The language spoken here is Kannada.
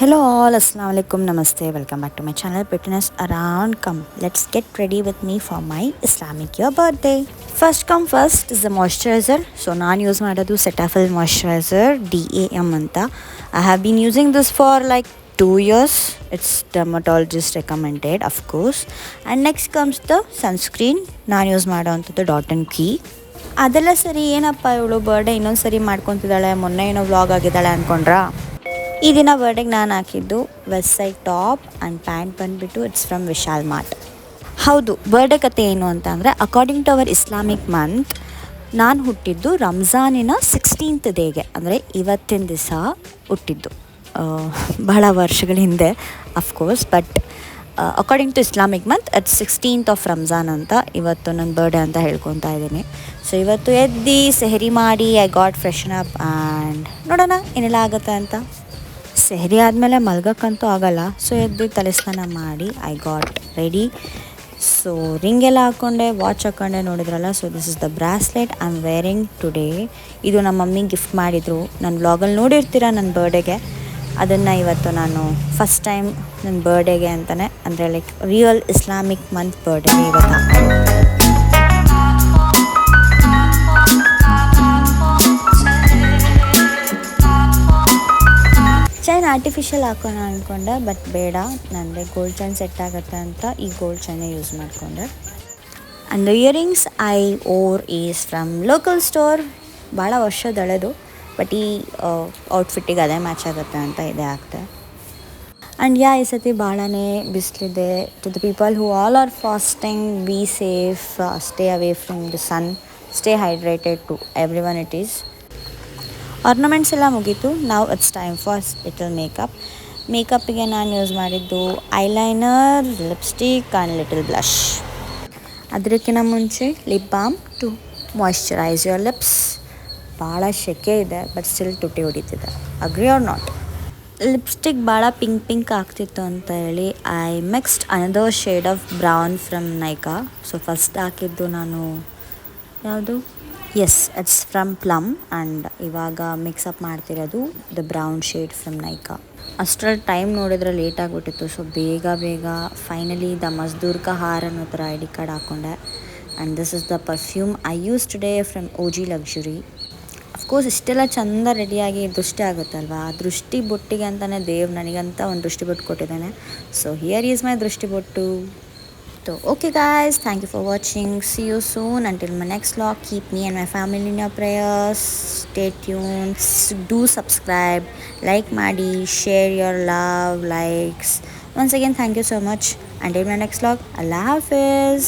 Hello all, Assalamu alaikum, Namaste, welcome back to my channel Prettiness Around. Come, let's get ready with me for my Islamic year birthday. First come first is the moisturizer. So ನಾನು ಯೂಸ್ ಮಾಡೋದು Cetaphil moisturizer DAM ಅಂತ. I have been using this for like 2 years. It's dermatologist recommended, of course. And next comes the sunscreen. ನಾನು ಯೂಸ್ ಮಾಡೋವಂಥದ್ದು Dot and Key. ಅದೆಲ್ಲ ಸರಿ, ಏನಪ್ಪ ಇವಳು ಬರ್ಡೇ ಇನ್ನೊಂದು ಸರಿ ಮಾಡ್ಕೊತಿದ್ದಾಳೆ, ಮೊನ್ನೆ ಏನೋ ವ್ಲಾಗ್ ಆಗಿದ್ದಾಳೆ ಅಂದ್ಕೊಂಡ್ರಾ? ಈ ದಿನ ಬರ್ಡೇಗೆ ನಾನು ಹಾಕಿದ್ದು Westside top and pant ಬಂದುಬಿಟ್ಟು ಇಟ್ಸ್ ಫ್ರಮ್ ವಿಶಾಲ್ ಮಾರ್ಟ್. ಹೌದು, ಬರ್ಡೇ ಕತೆ ಏನು ಅಂತ ಅಂದರೆ, according to our Islamic month ನಾನು ಹುಟ್ಟಿದ್ದು ರಂಜಾನಿನ 16th ಡೇಗೆ, ಅಂದರೆ ಇವತ್ತಿನ ದಿವಸ ಹುಟ್ಟಿದ್ದು. ಬಹಳ ವರ್ಷಗಳ ಹಿಂದೆ of course, but according to Islamic month it's 16th of Ramzan ಅಂತ ಇವತ್ತು ನನ್ನ ಬರ್ಡೇ ಅಂತ ಹೇಳ್ಕೊತಾ ಇದ್ದೀನಿ. ಸೊ ಇವತ್ತು ಎದ್ದು ಸೆಹರಿ ಮಾಡಿ I got freshen up and ನೋಡೋಣ ಏನೆಲ್ಲ ಆಗುತ್ತೆ ಅಂತ. ಸೆಹರಿ ಆದಮೇಲೆ ಮಲ್ಗೋಕ್ಕಂತೂ ಆಗೋಲ್ಲ, ಸೊ ಎದ್ದು ತಲೆ ಸ್ನಾನ ಮಾಡಿ I got ready. So ring ಎಲ್ಲ ಹಾಕ್ಕೊಂಡೆ, ವಾಚ್ ಹಾಕ್ಕೊಂಡೆ, ನೋಡಿದ್ರಲ್ಲ. So this is the bracelet I am wearing today. ಇದು ನಮ್ಮ ಮಮ್ಮಿ ಗಿಫ್ಟ್ ಮಾಡಿದರು. ನನ್ನ ವ್ಲಾಗಲ್ಲಿ ನೋಡಿರ್ತೀರ ನನ್ನ ಬರ್ಡೇಗೆ. ಅದನ್ನು ಇವತ್ತು ನಾನು ಫಸ್ಟ್ ಟೈಮ್ ನನ್ನ ಬರ್ಡೇಗೆ ಅಂತಲೇ, ಅಂದರೆ ಲೈಕ್ ರಿಯಲ್ ಇಸ್ಲಾಮಿಕ್ ಮಂತ್ ಬರ್ಡೇಗೆ ಇವತ್ತು ಹಾಕ್ಕೊಂಡು. ಚೈನ್ ಆರ್ಟಿಫಿಷಿಯಲ್ ಹಾಕೋಣ ಅಂದ್ಕೊಂಡೆ, ಬಟ್ ಬೇಡ, ನನಗೆ ಗೋಲ್ಡ್ ಚೈನ್ ಸೆಟ್ ಆಗುತ್ತೆ ಅಂತ ಈ ಗೋಲ್ಡ್ ಚೈನೇ ಯೂಸ್ ಮಾಡಿಕೊಂಡೆ. And the earrings I wore is from local store. ಭಾಳ ವರ್ಷದಳೆದು, ಬಟ್ ಈ ಔಟ್ಫಿಟ್ಟಿಗೆ ಅದೇ ಮ್ಯಾಚ್ ಆಗುತ್ತೆ ಅಂತ ಇದೇ ಆಗ್ತದೆ. ಆ್ಯಂಡ್ ಈ ಸತಿ ಭಾಳನೇ ಬಿಸಿಲಿದೆ. To the people who all are fasting, be safe, stay away from the sun, stay hydrated to everyone it is. Ornaments ಎಲ್ಲ ಮುಗೀತು. ನಾವು ಇಟ್ಸ್ ಟೈಮ್ ಫಾರ್ ಲಿಟಲ್ ಮೇಕಪ್ಪಿಗೆ ನಾನು ಯೂಸ್ ಮಾಡಿದ್ದು eyeliner, lipstick and little blush. ಅದಕ್ಕಿಂತ ಮುಂಚೆ lip balm to moisturise your lips. ಭಾಳ ಸೆಕೆ ಇದೆ, ಬಟ್ ಸ್ಟಿಲ್ ತುಟಿ ಹೊಡಿತಿದೆ. Agree or not? ಲಿಪ್ಸ್ಟಿಕ್ ಭಾಳ ಪಿಂಕ್ ಆಗ್ತಿತ್ತು ಅಂತ ಹೇಳಿ I mixed another shade of brown from Nykaa. So first ಹಾಕಿದ್ದು ನಾನು ಯಾವುದು, yes it's from Plum. And ಇವಾಗ ಮಿಕ್ಸಪ್ ಮಾಡ್ತಿರೋದು the brown shade from Nykaa. ಅಷ್ಟರಲ್ಲಿ ಟೈಮ್ ನೋಡಿದ್ರೆ ಲೇಟ್ ಆಗಿಬಿಟ್ಟಿತ್ತು. ಸೊ ಬೇಗ ಫೈನಲಿ ದ ಮಜ್ದೂರ್ ಕಾ ಹಾರ್ ಅನ್ನೋ ಥರ ಐ ಡಿ ಕಾರ್ಡ್ ಹಾಕ್ಕೊಂಡೆ. And this is the perfume I use today from OG luxury. Of course ಇಷ್ಟೆಲ್ಲ ಚೆಂದ ರೆಡಿಯಾಗಿ ದೃಷ್ಟಿ ಆಗುತ್ತಲ್ವಾ, ದೃಷ್ಟಿ ಬೊಟ್ಟಿಗೆ ಅಂತಲೇ ದೇವ್ ನನಗಂತ ಒಂದು ದೃಷ್ಟಿ ಬೊಟ್ಟು ಕೊಟ್ಟಿದ್ದಾನೆ. ಸೊ ಹಿಯರ್ ಈಸ್ ಮೈ ದೃಷ್ಟಿ ಬೊಟ್ಟು. So okay guys, thank you for watching. See you soon. Until my next vlog, keep me and my family in your prayers. Stay tuned. Do subscribe, like Madi, share your love, likes. Once again, thank you so much. Until my next vlog, Allah Hafiz.